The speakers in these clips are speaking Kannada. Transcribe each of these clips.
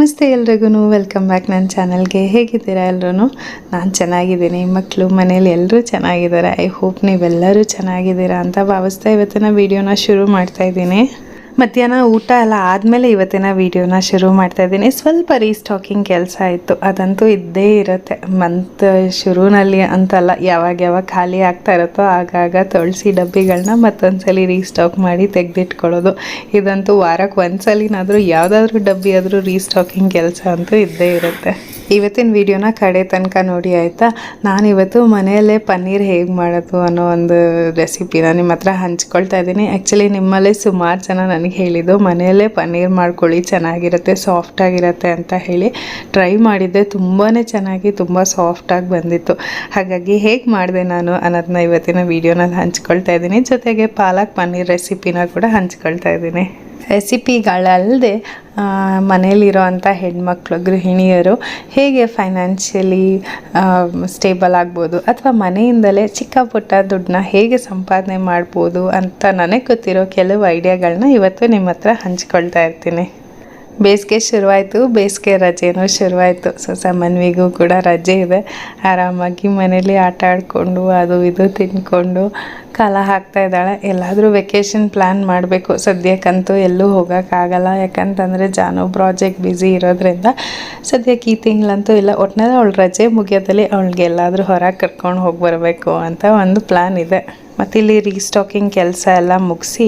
ನಮಸ್ತೆ ಎಲ್ರಿಗೂ ವೆಲ್ಕಮ್ ಬ್ಯಾಕ್ ನನ್ನ ಚಾನಲ್ಗೆ. ಹೇಗಿದ್ದೀರಾ ಎಲ್ಲರೂ? ನಾನು ಚೆನ್ನಾಗಿದ್ದೀನಿ. ಮಕ್ಕಳು ಮನೇಲಿ ಎಲ್ಲರೂ ಚೆನ್ನಾಗಿದ್ದಾರೆ. ಐ ಹೋಪ್ ನೀವೆಲ್ಲರೂ ಚೆನ್ನಾಗಿದ್ದೀರಾ ಅಂತ ಭಾವಿಸ್ತಾ ಇವತ್ತಿನ ವಿಡಿಯೋನ ಶುರು ಮಾಡ್ತಾ ಇದ್ದೀನಿ. ಮಧ್ಯಾಹ್ನ ಊಟ ಎಲ್ಲ ಆದಮೇಲೆ ಇವತ್ತಿನ ವಿಡಿಯೋನ ಶುರು ಮಾಡ್ತಾ ಇದ್ದೀನಿ. ಸ್ವಲ್ಪ ರೀಸ್ಟಾಕಿಂಗ್ ಕೆಲಸ ಇತ್ತು, ಅದಂತೂ ಇದ್ದೇ ಇರುತ್ತೆ. ಮಂತ್ ಶುರುನಲ್ಲಿ ಅಂತಲ್ಲ, ಯಾವಾಗ ಖಾಲಿ ಆಗ್ತಾ ಇರುತ್ತೋ ಆಗಾಗ ತುಳಸಿ ಡಬ್ಬಿಗಳನ್ನ ಮತ್ತೊಂದ್ಸಲಿ ರೀಸ್ಟಾಕ್ ಮಾಡಿ ತೆಗೆದಿಟ್ಕೊಳ್ಳೋದು. ಇದಂತೂ ವಾರಕ್ಕೆ ಒಂದ್ಸಲಿನಾದರೂ ಯಾವುದಾದ್ರೂ ಡಬ್ಬಿ ಆದರೂ ರೀಸ್ಟಾಕಿಂಗ್ ಕೆಲಸ ಅಂತೂ ಇದ್ದೇ ಇರುತ್ತೆ. ಇವತ್ತಿನ ವಿಡಿಯೋನ ಕಡೆ ತನಕ ನೋಡಿ ಆಯಿತಾ. ನಾನಿವತ್ತು ಮನೆಯಲ್ಲೇ ಪನ್ನೀರ್ ಹೇಗೆ ಮಾಡೋದು ಅನ್ನೋ ಒಂದು ರೆಸಿಪಿನ ನಿಮ್ಮ ಹತ್ರ ಹಂಚ್ಕೊಳ್ತಾ ಇದ್ದೀನಿ. ಆ್ಯಕ್ಚುಲಿ ನಿಮ್ಮಲ್ಲೇ ಸುಮಾರು ಜನ ನನಗೆ ಹೇಳಿದ್ದು ಮನೆಯಲ್ಲೇ ಪನ್ನೀರ್ ಮಾಡ್ಕೊಳ್ಳಿ, ಚೆನ್ನಾಗಿರುತ್ತೆ, ಸಾಫ್ಟಾಗಿರುತ್ತೆ ಅಂತ ಹೇಳಿ ಟ್ರೈ ಮಾಡಿದ್ದೆ. ತುಂಬಾ ಚೆನ್ನಾಗಿ ತುಂಬ ಸಾಫ್ಟಾಗಿ ಬಂದಿತ್ತು. ಹಾಗಾಗಿ ಹೇಗೆ ಮಾಡಿದೆ ನಾನು ಅನ್ನೋದನ್ನ ಇವತ್ತಿನ ವಿಡಿಯೋನಲ್ಲಿ ಹಂಚ್ಕೊಳ್ತಾ ಇದ್ದೀನಿ. ಜೊತೆಗೆ ಪಾಲಕ್ ಪನ್ನೀರ್ ರೆಸಿಪಿನ ಕೂಡ ಹಂಚ್ಕೊಳ್ತಾ ಇದ್ದೀನಿ. ರೆಸಿಪಿಗಳಲ್ಲದೆ ಮನೇಲಿರೋ ಅಂಥ ಹೆಣ್ಮಕ್ಳು ಗೃಹಿಣಿಯರು ಹೇಗೆ ಫೈನಾನ್ಷಿಯಲಿ ಸ್ಟೇಬಲ್ ಆಗ್ಬೋದು ಅಥವಾ ಮನೆಯಿಂದಲೇ ಚಿಕ್ಕ ಪುಟ್ಟ ದುಡ್ಡನ್ನ ಹೇಗೆ ಸಂಪಾದನೆ ಮಾಡ್ಬೋದು ಅಂತ ನನಗೆ ಗೊತ್ತಿರೋ ಕೆಲವು ಐಡಿಯಾಗಳನ್ನ ಇವತ್ತು ನಿಮ್ಮ ಹತ್ರ ಹಂಚ್ಕೊಳ್ತಾ ಇರ್ತೀನಿ. ಬೇಸಿಗೆ ಶುರುವಾಯಿತು, ಬೇಸಿಗೆ ರಜೆನೂ ಶುರುವಾಯಿತು. ಮನ್ವಿಗೂ ಕೂಡ ರಜೆ ಇದೆ. ಆರಾಮಾಗಿ ಮನೇಲಿ ಆಟ ಆಡಿಕೊಂಡು ಅದು ಇದು ತಿಂದ್ಕೊಂಡು ಕಾಲ ಹಾಕ್ತಾ ಇದ್ದಾಳೆ. ಎಲ್ಲಾದರೂ ವೆಕೇಷನ್ ಪ್ಲ್ಯಾನ್ ಮಾಡಬೇಕು. ಸದ್ಯಕ್ಕಂತೂ ಎಲ್ಲೂ ಹೋಗೋಕ್ಕಾಗಲ್ಲ, ಯಾಕಂತಂದರೆ ಜಾನು ಪ್ರಾಜೆಕ್ಟ್ ಬ್ಯುಸಿ ಇರೋದ್ರಿಂದ ಸದ್ಯಕ್ಕೆ ಈ ತಿಂಗಳಂತೂ ಇಲ್ಲ. ಒಟ್ಟಿನಲ್ಲಿ ಅವಳು ರಜೆ ಮುಗಿಯೋದಲ್ಲಿ ಅವಳಿಗೆ ಎಲ್ಲಾದರೂ ಹೊರಗೆ ಕರ್ಕೊಂಡು ಹೋಗಿ ಬರಬೇಕು ಅಂತ ಒಂದು ಪ್ಲ್ಯಾನ್ ಇದೆ. ಮತ್ತು ಇಲ್ಲಿ ರೀಸ್ಟಾಕಿಂಗ್ ಕೆಲಸ ಎಲ್ಲ ಮುಗಿಸಿ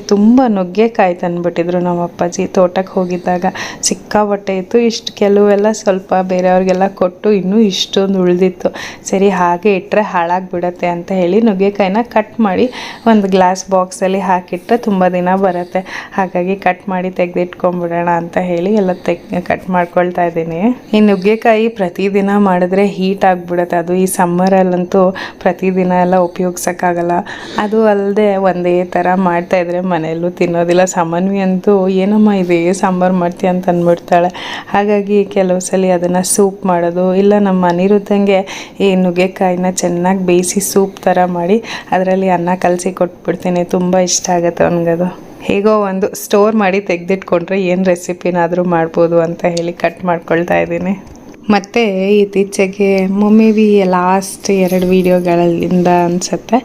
ತುಂಬ ನುಗ್ಗೆಕಾಯಿ ತಂದುಬಿಟ್ಟಿದ್ರು ನಮ್ಮ ಅಪ್ಪಾಜಿ. ತೋಟಕ್ಕೆ ಹೋಗಿದ್ದಾಗ ಸಿಕ್ಕಾಪಟ್ಟೆ ಇತ್ತು. ಇಷ್ಟು ಕೆಲವೆಲ್ಲ ಸ್ವಲ್ಪ ಬೇರೆಯವ್ರಿಗೆಲ್ಲ ಕೊಟ್ಟು ಇನ್ನೂ ಇಷ್ಟೊಂದು ಉಳಿದಿತ್ತು. ಸರಿ ಹಾಗೆ ಇಟ್ಟರೆ ಹಾಳಾಗಿಬಿಡತ್ತೆ ಅಂತ ಹೇಳಿ ನುಗ್ಗೆಕಾಯಿನ ಕಟ್ ಮಾಡಿ ಒಂದು ಗ್ಲಾಸ್ ಬಾಕ್ಸಲ್ಲಿ ಹಾಕಿಟ್ಟರೆ ತುಂಬ ದಿನ ಬರುತ್ತೆ. ಹಾಗಾಗಿ ಕಟ್ ಮಾಡಿ ತೆಗೆದಿಟ್ಕೊಂಡ್ಬಿಡೋಣ ಅಂತ ಹೇಳಿ ಎಲ್ಲ ಕಟ್ ಮಾಡ್ಕೊಳ್ತಾ ಇದ್ದೀನಿ. ಈ ನುಗ್ಗೆಕಾಯಿ ಪ್ರತಿದಿನ ಮಾಡಿದ್ರೆ ಹೀಟ್ ಆಗಿಬಿಡುತ್ತೆ. ಅದು ಈ ಸಮ್ಮರಲ್ಲಂತೂ ಪ್ರತಿದಿನ ಎಲ್ಲ ಉಪಯೋಗಿಸೋಕ್ಕಾಗಲ್ಲ. ಅದು ಅಲ್ಲದೆ ಒಂದೇ ಥರ ಮಾಡ್ತಾಯಿದ್ರೆ ಮನೆಯಲ್ಲೂ ತಿನ್ನೋದಿಲ್ಲ. ಸಾಮಾನ್ಯ ಅಂತೂ ಏನಮ್ಮ ಇದೇ ಸಾಂಬಾರು ಮಾಡ್ತೀಯ ಅಂತ ಅಂದ್ಬಿಡ್ತಾಳೆ. ಹಾಗಾಗಿ ಕೆಲವು ಸಲ ಅದನ್ನು ಸೂಪ್ ಮಾಡೋದು, ಇಲ್ಲ ನಮ್ಮ ಅನಿರುದ್ಧಂಗೆ ಈ ನುಗ್ಗೆಕಾಯಿನ ಚೆನ್ನಾಗಿ ಬೇಯಿಸಿ ಸೂಪ್ ಥರ ಮಾಡಿ ಅದರಲ್ಲಿ ಅನ್ನ ಕಲಸಿ ಕೊಟ್ಬಿಡ್ತೀನಿ. ತುಂಬ ಇಷ್ಟ ಆಗುತ್ತೆ ಅವನಿಗದು. ಹೇಗೋ ಒಂದು ಸ್ಟೋರ್ ಮಾಡಿ ತೆಗೆದಿಟ್ಕೊಂಡ್ರೆ ಏನು ರೆಸಿಪಿನಾದರೂ ಮಾಡ್ಬೋದು ಅಂತ ಹೇಳಿ ಕಟ್ ಮಾಡ್ಕೊಳ್ತಾ ಇದ್ದೀನಿ. ಮತ್ತು ಇತ್ತೀಚೆಗೆ ಮೇ ಬಿ ಲಾಸ್ಟ್ 2 ವೀಡಿಯೋಗಳಿಂದ ಅನಿಸುತ್ತೆ,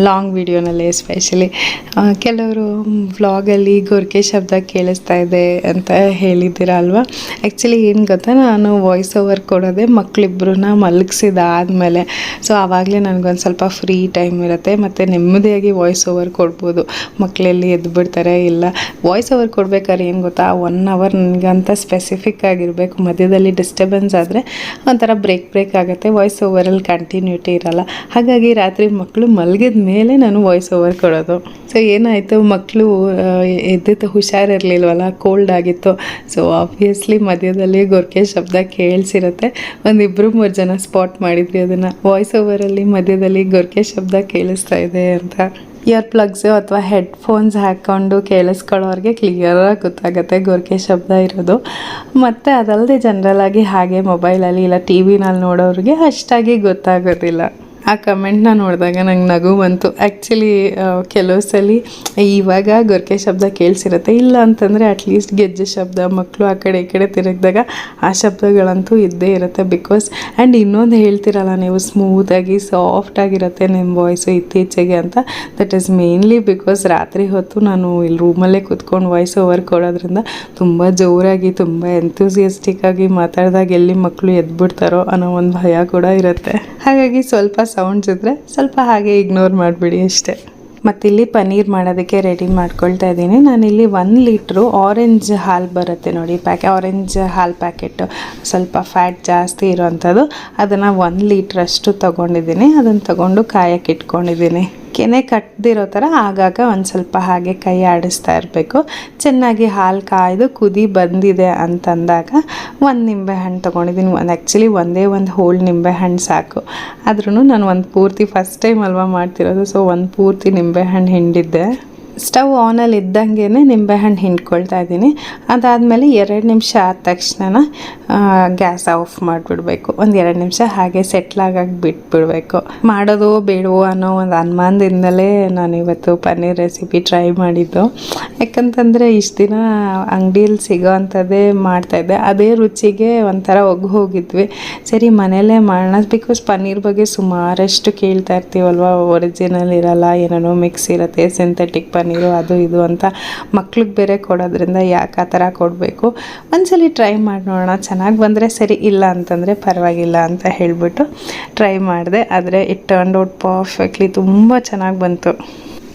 ಲಾಂಗ್ ವೀಡಿಯೋನಲ್ಲಿ ಎಸ್ಪೆಷಲಿ ಕೆಲವರು ವ್ಲಾಗಲ್ಲಿ ಗೊರಕೆ ಶಬ್ದ ಕೇಳಿಸ್ತಾ ಇದೆ ಅಂತ ಹೇಳಿದ್ದೀರ ಅಲ್ವಾ. ಆ್ಯಕ್ಚುಲಿ ಏನು ಗೊತ್ತಾ, ನಾನು ವಾಯ್ಸ್ ಓವರ್ ಕೊಡೋದೆ ಮಕ್ಕಳಿಬ್ಬರನ್ನ ಮಲಗಿಸಿದಾದ್ಮೇಲೆ. ಸೊ ಆವಾಗಲೇ ನನಗೊಂದು ಸ್ವಲ್ಪ ಫ್ರೀ ಟೈಮ್ ಇರುತ್ತೆ ಮತ್ತು ನೆಮ್ಮದಿಯಾಗಿ ವಾಯ್ಸ್ ಓವರ್ ಕೊಡ್ಬೋದು. ಮಕ್ಕಳೆಲ್ಲಿ ಎದ್ದುಬಿಡ್ತಾರೆ. ಇಲ್ಲ ವಾಯ್ಸ್ ಓವರ್ ಕೊಡ್ಬೇಕಾದ್ರೆ ಏನು ಗೊತ್ತಾ, 1 ಅವರ್ ನನಗಂತ ಸ್ಪೆಸಿಫಿಕ್ ಆಗಿರಬೇಕು. ಮಧ್ಯದಲ್ಲಿ ಡಿಸ್ಟರ್ಬೆನ್ಸ್ ಆದರೆ ಒಂಥರ ಬ್ರೇಕ್ ಆಗುತ್ತೆ. ವಾಯ್ಸ್ ಓವರಲ್ಲಿ ಕಂಟಿನ್ಯೂಟಿ ಇರಲ್ಲ. ಹಾಗಾಗಿ ರಾತ್ರಿ ಮಕ್ಕಳು ಮಲಗಿದ ಮೇಲೆ ನಾನು ವಾಯ್ಸ್ ಓವರ್ ಕೊಡೋದು. ಸೊ ಏನಾಯಿತು, ಮಕ್ಕಳು ಎದ್ದಿದ್ದು ಹುಷಾರಿರಲಿಲ್ವಲ್ಲ, ಕೋಲ್ಡ್ ಆಗಿತ್ತು. ಸೊ ಆಬ್ವಿಯಸ್ಲಿ ಮಧ್ಯದಲ್ಲಿ ಗೊರಕೆ ಶಬ್ದ ಕೇಳಿಸಿರುತ್ತೆ. 1-2-3 ಜನ ಸ್ಪಾಟ್ ಮಾಡಿದ್ವಿ ಅದನ್ನು. ವಾಯ್ಸ್ ಓವರಲ್ಲಿ ಮಧ್ಯದಲ್ಲಿ ಗೊರಕೆ ಶಬ್ದ ಕೇಳಿಸ್ತಾ ಇದೆ ಅಂತ. ಇಯರ್ ಪ್ಲಗ್ಸು ಅಥವಾ ಹೆಡ್ಫೋನ್ಸ್ ಹಾಕ್ಕೊಂಡು ಕೇಳಿಸ್ಕೊಳ್ಳೋರಿಗೆ ಕ್ಲಿಯರಾಗಿ ಗೊತ್ತಾಗುತ್ತೆ ಗೊರಕೆ ಶಬ್ದ ಇರೋದು. ಮತ್ತು ಅದಲ್ಲದೆ ಜನರಲಾಗಿ ಹಾಗೆ ಮೊಬೈಲಲ್ಲಿ ಇಲ್ಲ ಟಿ ವಿನಲ್ಲಿ ನೋಡೋರಿಗೆ ಅಷ್ಟಾಗಿ ಗೊತ್ತಾಗೋದಿಲ್ಲ. ಆ ಕಮೆಂಟ್ನ ನೋಡಿದಾಗ ನಂಗೆ ನಗು ಬಂತು. ಆ್ಯಕ್ಚುಲಿ ಕೆಲವು ಸಲ ಇವಾಗ ಗೊರಕೆ ಶಬ್ದ ಕೇಳಿಸಿರುತ್ತೆ, ಇಲ್ಲ ಅಂತಂದರೆ ಅಟ್ಲೀಸ್ಟ್ ಗೆಜ್ಜೆ ಶಬ್ದ, ಮಕ್ಕಳು ಆ ಕಡೆ ಈ ಕಡೆ ತಿರುಗಿದಾಗ ಆ ಶಬ್ದಗಳಂತೂ ಇದ್ದೇ ಇರುತ್ತೆ. ಬಿಕಾಸ್ ಆ್ಯಂಡ್ ಇನ್ನೊಂದು ಹೇಳ್ತಿರಲ್ಲ ನೀವು, ಸ್ಮೂತಾಗಿ ಸಾಫ್ಟಾಗಿರುತ್ತೆ ನಿಮ್ಮ ವಾಯ್ಸು ಇತ್ತೀಚೆಗೆ ಅಂತ. ದಟ್ ಈಸ್ ಮೇನ್ಲಿ ಬಿಕಾಸ್ ರಾತ್ರಿ ಹೊತ್ತು ನಾನು ಇಲ್ಲಿ ರೂಮಲ್ಲೇ ಕೂತ್ಕೊಂಡು ವಾಯ್ಸ್ ಓವರ್ ಕೊಡೋದ್ರಿಂದ ತುಂಬ ಜೋರಾಗಿ ತುಂಬ ಎಂಥೂಸಿಯಸ್ಟಿಕ್ಕಾಗಿ ಮಾತಾಡಿದಾಗ ಎಲ್ಲಿ ಮಕ್ಕಳು ಎದ್ಬಿಡ್ತಾರೋ ಅನ್ನೋ ಒಂದು ಭಯ ಕೂಡ ಇರುತ್ತೆ. ಹಾಗಾಗಿ ಸ್ವಲ್ಪ ಸೌಂಡ್ಸ್ ಇದ್ದರೆ ಸ್ವಲ್ಪ ಹಾಗೆ ಇಗ್ನೋರ್ ಮಾಡಿಬಿಡಿ ಅಷ್ಟೇ. ಮತ್ತಿಲ್ಲಿ ಪನ್ನೀರ್ ಮಾಡೋದಕ್ಕೆ ರೆಡಿ ಮಾಡ್ಕೊಳ್ತಾ ಇದ್ದೀನಿ. ನಾನಿಲ್ಲಿ 1 ಲೀಟ್ರು ಆರೆಂಜ್ ಹಾಲು ಬರುತ್ತೆ ನೋಡಿ, ಆರೆಂಜ್ ಹಾಲು ಪ್ಯಾಕೆಟು, ಸ್ವಲ್ಪ ಫ್ಯಾಟ್ ಜಾಸ್ತಿ ಇರೋವಂಥದ್ದು. ಅದನ್ನು 1 ಲೀಟ್ರಷ್ಟು ತೊಗೊಂಡಿದ್ದೀನಿ. ಅದನ್ನು ತೊಗೊಂಡು ಕಾಯಕ್ಕೆ ಇಟ್ಕೊಂಡಿದ್ದೀನಿ. ಕೆನೆ ಕಟ್ಟದಿರೋ ಥರ ಆಗಾಗ ಒಂದು ಸ್ವಲ್ಪ ಹಾಗೆ ಕೈ ಆಡಿಸ್ತಾ ಇರಬೇಕು. ಚೆನ್ನಾಗಿ ಹಾಲು ಕಾಯ್ದು ಕುದಿ ಬಂದಿದೆ ಅಂತಂದಾಗ 1 ನಿಂಬೆಹಣ್ಣು ತೊಗೊಂಡಿದ್ದೀನಿ. ಆ್ಯಕ್ಚುಲಿ ಒಂದೇ ಒಂದು ಹೋಳು ನಿಂಬೆಹಣ್ಣು ಸಾಕು. ಆದ್ರೂ ನಾನು ಒಂದು ಪೂರ್ತಿ ಫಸ್ಟ್ ಟೈಮ್ ಅಲ್ವಾ ಮಾಡ್ತಿರೋದು, ಸೊ ಒಂದು ಪೂರ್ತಿ ನಿಂಬೆಹಣ್ಣು ಹಿಂಡಿದ್ದೆ. ಸ್ಟವ್ ಆನಲ್ಲಿ ಇದ್ದಂಗೆ ನಿಂಬೆಹಣ್ಣು ಹಿಂಡ್ಕೊಳ್ತಾ ಇದ್ದೀನಿ. ಅದಾದಮೇಲೆ 2 ನಿಮಿಷ ಆದ ತಕ್ಷಣ ಗ್ಯಾಸ್ ಆಫ್ ಮಾಡಿಬಿಡ್ಬೇಕು. ಒಂದು 2 ನಿಮಿಷ ಹಾಗೆ ಸೆಟ್ಲಾಗಕ್ಕೆ ಬಿಟ್ಬಿಡಬೇಕು. ಮಾಡೋದು ಬೇಡವೋ ಅನ್ನೋ ಒಂದು ಅನುಮಾನದಿಂದಲೇ ನಾನು ಇವತ್ತು ಪನ್ನೀರ್ ರೆಸಿಪಿ ಟ್ರೈ ಮಾಡಿದ್ದು. ಯಾಕಂತಂದರೆ ಇಷ್ಟು ದಿನ ಅಂಗಡಿಯಲ್ಲಿ ಸಿಗೋ ಅಂಥದ್ದೇ ಮಾಡ್ತಾಯಿದ್ದೆ, ಅದೇ ರುಚಿಗೆ ಒಂಥರ ಹೋಗಿದ್ವಿ. ಸರಿ ಮನೆಯಲ್ಲೇ ಮಾಡೋಣ, ಬಿಕಾಸ್ ಪನ್ನೀರ್ ಬಗ್ಗೆ ಸುಮಾರಷ್ಟು ಕೇಳ್ತಾ ಇರ್ತೀವಲ್ವ, ಒರಿಜಿನಲ್ ಇರಲ್ಲ, ಏನೇನೋ ಮಿಕ್ಸ್ ಇರುತ್ತೆ, ಸಿಂಥೆಟಿಕ್ ಪನ್ನೀರು ಅದು ಇದು ಅಂತ ಮಕ್ಳಿಗೆ ಬೇರೆ ಕೊಡೋದ್ರಿಂದ ಯಾಕೆ ಆ ಥರ ಕೊಡಬೇಕು, ಒಂದ್ಸಲಿ ಟ್ರೈ ಮಾಡಿ ನೋಡೋಣ, ಚೆನ್ನಾಗಿ ಬಂದರೆ ಸರಿ, ಇಲ್ಲ ಅಂತಂದರೆ ಪರವಾಗಿಲ್ಲ ಅಂತ ಹೇಳಿಬಿಟ್ಟು ಟ್ರೈ ಮಾಡಿದೆ. ಆದರೆ ಇಟ್ ಟರ್ನ್ಡ್ ಔಟ್ ಪರ್ಫೆಕ್ಟ್ಲಿ, ತುಂಬ ಚೆನ್ನಾಗಿ ಬಂತು.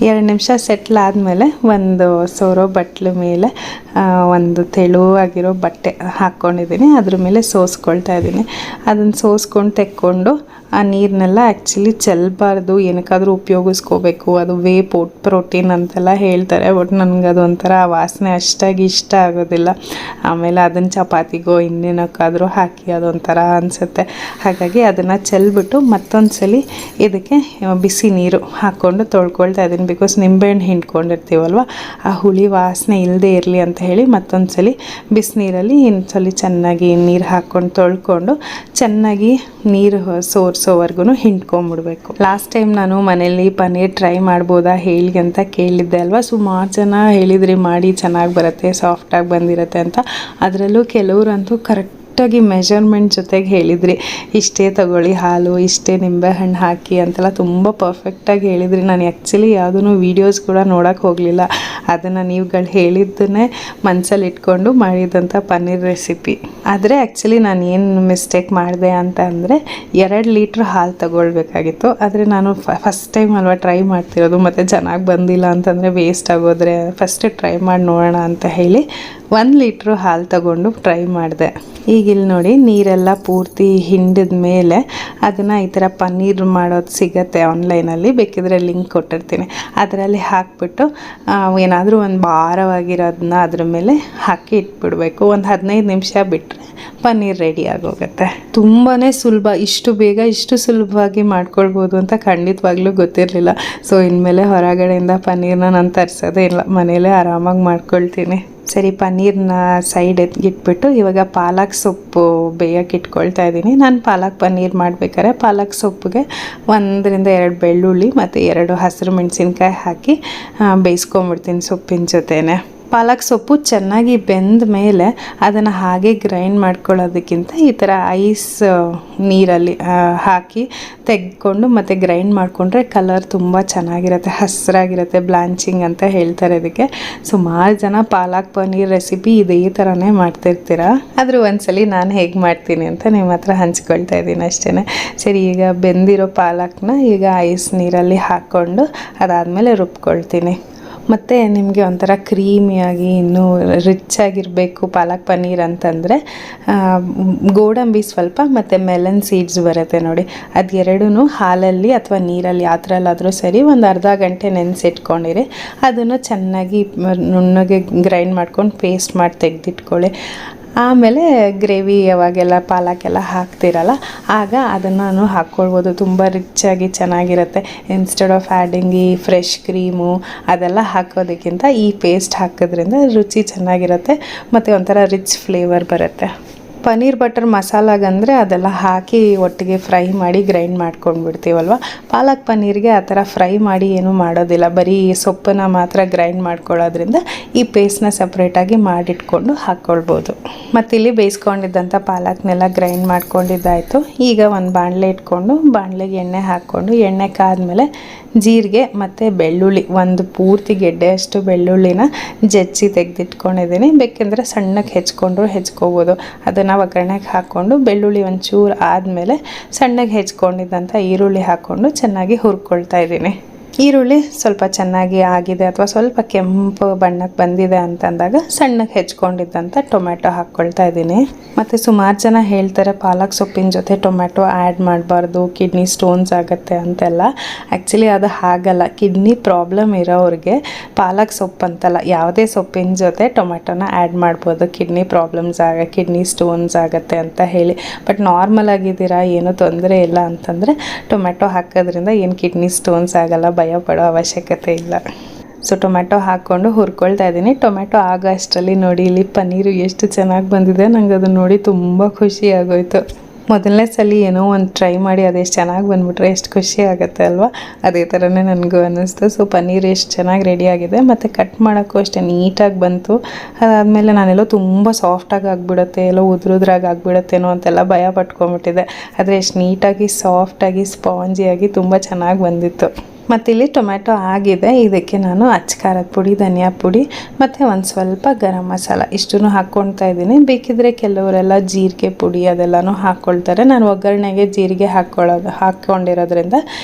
2 ನಿಮಿಷ ಸೆಟ್ಲಾದಮೇಲೆ ಒಂದು ಸೋರೋ ಬಟ್ಲ ಮೇಲೆ ಒಂದು ತೆಳುವಾಗಿರೋ ಬಟ್ಟೆ ಹಾಕ್ಕೊಂಡಿದ್ದೀನಿ, ಅದ್ರ ಮೇಲೆ ಸೋಸ್ಕೊಳ್ತಾ ಇದ್ದೀನಿ. ಅದನ್ನು ಸೋಸ್ಕೊಂಡು ತೆಕ್ಕೊಂಡು ಆ ನೀರನ್ನೆಲ್ಲ ಆ್ಯಕ್ಚುಲಿ ಚೆಲ್ಲಬಾರ್ದು, ಏನಕ್ಕಾದರೂ ಉಪಯೋಗಿಸ್ಕೋಬೇಕು, ಅದು ಪ್ರೋಟೀನ್ ಅಂತೆಲ್ಲ ಹೇಳ್ತಾರೆ. ಬಟ್ ನನಗೆ ಅದು ಒಂಥರ ವಾಸನೆ ಅಷ್ಟಾಗಿ ಇಷ್ಟ ಆಗೋದಿಲ್ಲ. ಆಮೇಲೆ ಅದನ್ನು ಚಪಾತಿಗೋ ಇನ್ನೇನಕ್ಕಾದರೂ ಹಾಕಿ ಅದೊಂಥರ ಅನಿಸುತ್ತೆ. ಹಾಗಾಗಿ ಅದನ್ನು ಚೆಲ್ಬಿಟ್ಟು ಮತ್ತೊಂದು ಸಲ ಇದಕ್ಕೆ ಬಿಸಿ ನೀರು ಹಾಕ್ಕೊಂಡು ತೊಳ್ಕೊಳ್ತಾ ಇದ್ದೀನಿ. ಬಿಕಾಸ್ ನಿಂಬೆಹಣ್ಣು ಹಿಂಡ್ಕೊಂಡಿರ್ತೀವಲ್ವ, ಆ ಹುಳಿ ವಾಸನೆ ಇಲ್ಲದೆ ಇರಲಿ ಅಂತ ಹೇಳಿ ಮತ್ತೊಂದು ಸಲ ಬಿಸಿನೀರಲ್ಲಿ ಇನ್ನೊಂದ್ಸಲಿ ಚೆನ್ನಾಗಿ ನೀರು ಹಾಕ್ಕೊಂಡು ತೊಳ್ಕೊಂಡು ಚೆನ್ನಾಗಿ ನೀರು ಸೋರ್ಸೋವರೆಗೂ ಹಿಂಡ್ಕೊಂಬಿಡ್ಬೇಕು. ಲಾಸ್ಟ್ ಟೈಮ್ ನಾನು ಮನೇಲಿ ಪನ್ನೀರ್ ಟ್ರೈ ಮಾಡ್ಬೋದಾ ಹೇಳಿ ಅಂತ ಕೇಳಿದ್ದೆ ಅಲ್ವಾ, ಸುಮಾರು ಜನ ಹೇಳಿದ್ರಿ ಮಾಡಿ ಚೆನ್ನಾಗಿ ಬರುತ್ತೆ, ಸಾಫ್ಟಾಗಿ ಬಂದಿರುತ್ತೆ ಅಂತ. ಅದರಲ್ಲೂ ಕೆಲವರಂತೂ ಕರೆಕ್ಟಾಗಿ ಮೆಜರ್ಮೆಂಟ್ ಜೊತೆಗೆ ಹೇಳಿದ್ರಿ, ಇಷ್ಟೇ ತಗೊಳ್ಳಿ ಹಾಲು, ಇಷ್ಟೇ ನಿಂಬೆಹಣ್ಣು ಹಾಕಿ ಅಂತೆಲ್ಲ ತುಂಬ ಪರ್ಫೆಕ್ಟಾಗಿ ಹೇಳಿದ್ರಿ. ನಾನು ಆ್ಯಕ್ಚುಲಿ ಯಾವುದೂ ವೀಡಿಯೋಸ್ ಕೂಡ ನೋಡೋಕ್ಕೆ ಹೋಗಲಿಲ್ಲ, ಅದನ್ನು ನೀವುಗಳು ಹೇಳಿದ್ದನ್ನೇ ಮನಸ್ಸಲ್ಲಿ ಇಟ್ಕೊಂಡು ಮಾಡಿದಂಥ ಪನ್ನೀರ್ ರೆಸಿಪಿ. ಆದರೆ ಆ್ಯಕ್ಚುಲಿ ನಾನು ಏನು ಮಿಸ್ಟೇಕ್ ಮಾಡಿದೆ ಅಂತ ಅಂದರೆ 2 ಲೀಟ್ರ್ ಹಾಲು ತಗೊಳ್ಬೇಕಾಗಿತ್ತು. ಆದರೆ ನಾನು ಫಸ್ಟ್ ಟೈಮ್ ಅಲ್ವಾ ಟ್ರೈ ಮಾಡ್ತಿರೋದು, ಮತ್ತು ಚೆನ್ನಾಗಿ ಬಂದಿಲ್ಲ ಅಂತಂದರೆ ವೇಸ್ಟ್ ಆಗೋದ್ರೆ ಫಸ್ಟ್ ಟ್ರೈ ಮಾಡಿ ನೋಡೋಣ ಅಂತ ಹೇಳಿ 1 ಲೀಟ್ರ್ ಹಾಲು ತಗೊಂಡು ಟ್ರೈ ಮಾಡಿದೆ. ಈಗ ಇಲ್ಲಿ ನೋಡಿ, ನೀರೆಲ್ಲ ಪೂರ್ತಿ ಹಿಂಡಿದ ಮೇಲೆ ಅದನ್ನು ಈ ಥರ ಪನ್ನೀರ್ ಮಾಡೋದು ಸಿಗುತ್ತೆ ಆನ್ಲೈನಲ್ಲಿ, ಬೇಕಿದ್ರೆ ಲಿಂಕ್ ಕೊಟ್ಟಿರ್ತೀನಿ, ಅದರಲ್ಲಿ ಹಾಕಿಬಿಟ್ಟು ಏನಾದರೂ ಒಂದು ಭಾರವಾಗಿರೋದನ್ನ ಅದ್ರ ಮೇಲೆ ಹಾಕಿ ಇಟ್ಬಿಡಬೇಕು. ಒಂದು 15 ನಿಮಿಷ ಬಿಟ್ಟರೆ ಪನ್ನೀರ್ ರೆಡಿ ಆಗೋಗುತ್ತೆ. ತುಂಬಾ ಸುಲಭ, ಇಷ್ಟು ಸುಲಭವಾಗಿ ಮಾಡ್ಕೊಳ್ಬೋದು ಅಂತ ಖಂಡಿತವಾಗ್ಲೂ ಗೊತ್ತಿರಲಿಲ್ಲ. ಸೊ ಇನ್ಮೇಲೆ ಹೊರಗಡೆಯಿಂದ ಪನ್ನೀರ್ನ ನಾನು ತರಿಸೋದೇ ಇಲ್ಲ, ಮನೇಲೇ ಆರಾಮಾಗಿ ಮಾಡ್ಕೊಳ್ತೀನಿ. ಸರಿ, ಪನ್ನೀರ್ನ ಸೈಡ್ ಎತ್ತಿಟ್ಬಿಟ್ಟು ಇವಾಗ ಪಾಲಕ್ ಸೊಪ್ಪು ಬೇಯಕ್ಕೆ ಇಟ್ಕೊಳ್ತಾ ಇದ್ದೀನಿ. ನಾನು ಪಾಲಕ್ ಪನ್ನೀರ್ ಮಾಡ್ಬೇಕಾದ್ರೆ ಪಾಲಕ್ ಸೊಪ್ಪಿಗೆ 1 ರಿಂದ 2 ಬೆಳ್ಳುಳ್ಳಿ ಮತ್ತು 2 ಹಸಿರು ಮೆಣಸಿನ್ಕಾಯಿ ಹಾಕಿ ಬೇಯಿಸ್ಕೊಂಬಿಡ್ತೀನಿ ಸೊಪ್ಪಿನ ಜೊತೆನೆ. ಪಾಲಕ್ ಸೊಪ್ಪು ಚೆನ್ನಾಗಿ ಬೆಂದ ಮೇಲೆ ಅದನ್ನು ಹಾಗೆ ಗ್ರೈಂಡ್ ಮಾಡ್ಕೊಳ್ಳೋದಕ್ಕಿಂತ ಈ ಥರ ಐಸ್ ನೀರಲ್ಲಿ ಹಾಕಿ ತೆಗೆದುಕೊಂಡು ಮತ್ತು ಗ್ರೈಂಡ್ ಮಾಡಿಕೊಂಡ್ರೆ ಕಲರ್ ತುಂಬ ಚೆನ್ನಾಗಿರುತ್ತೆ, ಹಸಿರಾಗಿರುತ್ತೆ, ಬ್ಲಾಂಚಿಂಗ್ ಅಂತ ಹೇಳ್ತಾರೆ ಇದಕ್ಕೆ. ಸುಮಾರು ಜನ ಪಾಲಕ್ ಪನ್ನೀರ್ ರೆಸಿಪಿ ಇದೇ ಥರನೇ ಮಾಡ್ತಿರ್ತೀರ, ಆದರೂ ಒಂದ್ಸಲಿ ನಾನು ಹೇಗೆ ಮಾಡ್ತೀನಿ ಅಂತ ನಿಮ್ಮ ಹತ್ರ ಹಂಚ್ಕೊಳ್ತಾ ಇದ್ದೀನಿ ಅಷ್ಟೇ. ಸರಿ, ಈಗ ಬೆಂದಿರೋ ಪಾಲಕ್ನ ಈಗ ಐಸ್ ನೀರಲ್ಲಿ ಹಾಕ್ಕೊಂಡು ಅದಾದಮೇಲೆ ರುಬ್ಕೊಳ್ತೀನಿ. ಮತ್ತು ನಿಮಗೆ ಒಂಥರ ಕ್ರೀಮಿಯಾಗಿ ಇನ್ನೂ ರಿಚ್ ಆಗಿರಬೇಕು ಪಾಲಕ್ ಪನ್ನೀರ್ ಅಂತಂದರೆ ಗೋಡಂಬಿ ಸ್ವಲ್ಪ ಮತ್ತು ಮೆಲನ್ ಸೀಡ್ಸ್ ಬರುತ್ತೆ ನೋಡಿ, ಅದು 2 ಹಾಲಲ್ಲಿ ಅಥವಾ ನೀರಲ್ಲಿ ಯಾವ ಥರಲ್ಲಾದರೂ ಸರಿ ಒಂದು ಅರ್ಧ ಗಂಟೆ ನೆನೆಸಿಟ್ಕೊಂಡಿರಿ. ಅದನ್ನು ಚೆನ್ನಾಗಿ ನುಣ್ಣಗೆ ಗ್ರೈಂಡ್ ಮಾಡ್ಕೊಂಡು ಪೇಸ್ಟ್ ಮಾಡಿ ತೆಗೆದಿಟ್ಕೊಳ್ಳಿ. ಆಮೇಲೆ ಗ್ರೇವಿ ಯಾವಾಗೆಲ್ಲ ಪಾಲಕ್ಕೆಲ್ಲ ಹಾಕ್ತಿರಲ್ಲ ಆಗ ಅದನ್ನು ಹಾಕ್ಕೊಳ್ಬೋದು, ತುಂಬ ರಿಚ್ಚಾಗಿ ಚೆನ್ನಾಗಿರುತ್ತೆ. ಇನ್ಸ್ಟೆಡ್ ಆಫ್ ಆ್ಯಡಿಂಗ್ ಈ ಫ್ರೆಶ್ ಕ್ರೀಮು ಅದೆಲ್ಲ ಹಾಕೋದಕ್ಕಿಂತ ಈ ಪೇಸ್ಟ್ ಹಾಕೋದ್ರಿಂದ ರುಚಿ ಚೆನ್ನಾಗಿರುತ್ತೆ ಮತ್ತು ಒಂಥರ ರಿಚ್ ಫ್ಲೇವರ್ ಬರುತ್ತೆ. ಪನ್ನೀರ್ ಬಟರ್ ಮಸಾಲಾಗಂದರೆ ಅದೆಲ್ಲ ಹಾಕಿ ಒಟ್ಟಿಗೆ ಫ್ರೈ ಮಾಡಿ ಗ್ರೈಂಡ್ ಮಾಡ್ಕೊಂಡು ಬಿಡ್ತೀವಲ್ವ, ಪಾಲಕ್ ಪನ್ನೀರ್ಗೆ ಆ ಥರ ಫ್ರೈ ಮಾಡಿ ಏನೂ ಮಾಡೋದಿಲ್ಲ, ಬರೀ ಸೊಪ್ಪನ್ನು ಮಾತ್ರ ಗ್ರೈಂಡ್ ಮಾಡ್ಕೊಳ್ಳೋದ್ರಿಂದ ಈ ಪೇಸ್ಟ್ನ ಸಪ್ರೇಟಾಗಿ ಮಾಡಿಟ್ಕೊಂಡು ಹಾಕ್ಕೊಳ್ಬೋದು. ಮತ್ತು ಇಲ್ಲಿ ಬೇಯಿಸ್ಕೊಂಡಿದ್ದಂಥ ಪಾಲಕ್ನೆಲ್ಲ ಗ್ರೈಂಡ್ ಮಾಡ್ಕೊಂಡಿದ್ದಾಯಿತು. ಈಗ ಒಂದು ಬಾಣಲೆ ಇಟ್ಕೊಂಡು ಬಾಣಲೆಗೆ ಎಣ್ಣೆ ಹಾಕ್ಕೊಂಡು ಎಣ್ಣೆ ಕಾದ್ಮೇಲೆ ಜೀರಿಗೆ ಮತ್ತು ಬೆಳ್ಳುಳ್ಳಿ, ಒಂದು ಪೂರ್ತಿ ಗೆಡ್ಡೆಯಷ್ಟು ಬೆಳ್ಳುಳ್ಳಿನ ಜಜ್ಜಿ ತೆಗೆದಿಟ್ಕೊಂಡಿದ್ದೀನಿ. ಬೇಕೆಂದರೆ ಸಣ್ಣಕ್ಕೆ ಹೆಚ್ಕೋಬೋದು. ಅದನ್ನು ಒಗ್ಗರಣೆಗೆ ಹಾಕ್ಕೊಂಡು ಬೆಳ್ಳುಳ್ಳಿ ಒಂಚೂರು ಆದಮೇಲೆ ಸಣ್ಣಗೆ ಹೆಚ್ಕೊಂಡಿದ್ದಂಥ ಈರುಳ್ಳಿ ಹಾಕ್ಕೊಂಡು ಚೆನ್ನಾಗಿ ಹುರ್ಕೊಳ್ತಾ ಇದ್ದೀನಿ. ಈರುಳ್ಳಿ ಸ್ವಲ್ಪ ಚೆನ್ನಾಗಿ ಆಗಿದೆ ಅಥವಾ ಸ್ವಲ್ಪ ಕೆಂಪು ಬಣ್ಣಕ್ಕೆ ಬಂದಿದೆ ಅಂತಂದಾಗ ಸಣ್ಣಗೆ ಹೆಚ್ಕೊಂಡಿದ್ದಂಥ ಟೊಮೆಟೊ ಹಾಕ್ಕೊಳ್ತಾ ಇದ್ದೀನಿ. ಮತ್ತು ಸುಮಾರು ಜನ ಹೇಳ್ತಾರೆ ಪಾಲಕ್ ಸೊಪ್ಪಿನ ಜೊತೆ ಟೊಮೆಟೊ ಆ್ಯಡ್ ಮಾಡಬಾರ್ದು, ಕಿಡ್ನಿ ಸ್ಟೋನ್ಸ್ ಆಗುತ್ತೆ ಅಂತೆಲ್ಲ. ಆ್ಯಕ್ಚುಲಿ ಅದು ಹಾಗಲ್ಲ, ಕಿಡ್ನಿ ಪ್ರಾಬ್ಲಮ್ ಇರೋರಿಗೆ ಪಾಲಕ್ ಸೊಪ್ಪು ಅಂತಲ್ಲ ಯಾವುದೇ ಸೊಪ್ಪಿನ ಜೊತೆ ಟೊಮೆಟೊನ ಆ್ಯಡ್ ಮಾಡ್ಬೋದು, ಕಿಡ್ನಿ ಪ್ರಾಬ್ಲಮ್ಸ್ ಕಿಡ್ನಿ ಸ್ಟೋನ್ಸ್ ಆಗುತ್ತೆ ಅಂತ ಹೇಳಿ. ಬಟ್ ನಾರ್ಮಲ್ ಆಗಿದ್ದೀರಾ, ಏನೂ ತೊಂದರೆ ಇಲ್ಲ ಅಂತಂದರೆ ಟೊಮೆಟೊ ಹಾಕೋದ್ರಿಂದ ಏನು ಕಿಡ್ನಿ ಸ್ಟೋನ್ಸ್ ಆಗಲ್ಲ, ಭಯ ಪಡೋ ಅವಶ್ಯಕತೆ ಇಲ್ಲ. ಸೊ ಟೊಮೆಟೊ ಹಾಕ್ಕೊಂಡು ಹುರ್ಕೊಳ್ತಾ ಇದ್ದೀನಿ. ಟೊಮೆಟೊ ಆಗೋ ಅಷ್ಟರಲ್ಲಿ ನೋಡಿ ಇಲ್ಲಿ ಪನ್ನೀರು ಎಷ್ಟು ಚೆನ್ನಾಗಿ ಬಂದಿದೆ. ನಂಗೆ ಅದನ್ನು ನೋಡಿ ತುಂಬ ಖುಷಿ ಆಗೋಯ್ತು. ಮೊದಲನೇ ಸಲ ಏನೋ ಒಂದು ಟ್ರೈ ಮಾಡಿ ಅದೆಷ್ಟು ಚೆನ್ನಾಗಿ ಬಂದುಬಿಟ್ರೆ ಎಷ್ಟು ಖುಷಿ ಆಗುತ್ತೆ ಅಲ್ವಾ. ಅದೇ ಥರನೇ ನನಗೂ ಅನ್ನಿಸ್ತು. ಸೊ ಪನ್ನೀರ್ ಎಷ್ಟು ಚೆನ್ನಾಗಿ ರೆಡಿಯಾಗಿದೆ ಮತ್ತು ಕಟ್ ಮಾಡೋಕ್ಕೂ ಅಷ್ಟೇ ನೀಟಾಗಿ ಬಂತು. ಅದಾದಮೇಲೆ ನಾನೆಲ್ಲೋ ತುಂಬ ಸಾಫ್ಟಾಗಿ ಆಗಿಬಿಡುತ್ತೆ, ಎಲ್ಲೋ ಉದ್ರುದ್ರಾಗಿ ಆಗಿಬಿಡುತ್ತೇನೋ ಅಂತೆಲ್ಲ ಭಯ ಪಟ್ಕೊಂಬಿಟ್ಟಿದ್ದೆ. ಆದರೆ ಎಷ್ಟು ನೀಟಾಗಿ ಸಾಫ್ಟಾಗಿ ಸ್ಪಾಂಜಿಯಾಗಿ ತುಂಬ ಚೆನ್ನಾಗಿ ಬಂದಿತ್ತು. ಮತ್ತಿಲ್ಲಿ ಟೊಮೆಟೊ ಆಗಿದೆ. ಇದಕ್ಕೆ ನಾನು ಖಾರದ ಪುಡಿ, ಧನಿಯಾ ಪುಡಿ ಮತ್ತು ಒಂದು ಸ್ವಲ್ಪ ಗರಂ ಮಸಾಲ ಇಷ್ಟನ್ನು ಹಾಕ್ಕೊಳ್ತಾ ಇದ್ದೀನಿ. ಬೇಕಿದ್ದರೆ ಕೆಲವರೆಲ್ಲ ಜೀರಿಗೆ ಪುಡಿ ಅದೆಲ್ಲನೂ ಹಾಕ್ಕೊಳ್ತಾರೆ. ನಾನು ಒಗ್ಗರಣೆಗೆ ಜೀರಿಗೆ ಹಾಕ್ಕೊಂಡಿರೋದ್ರಿಂದ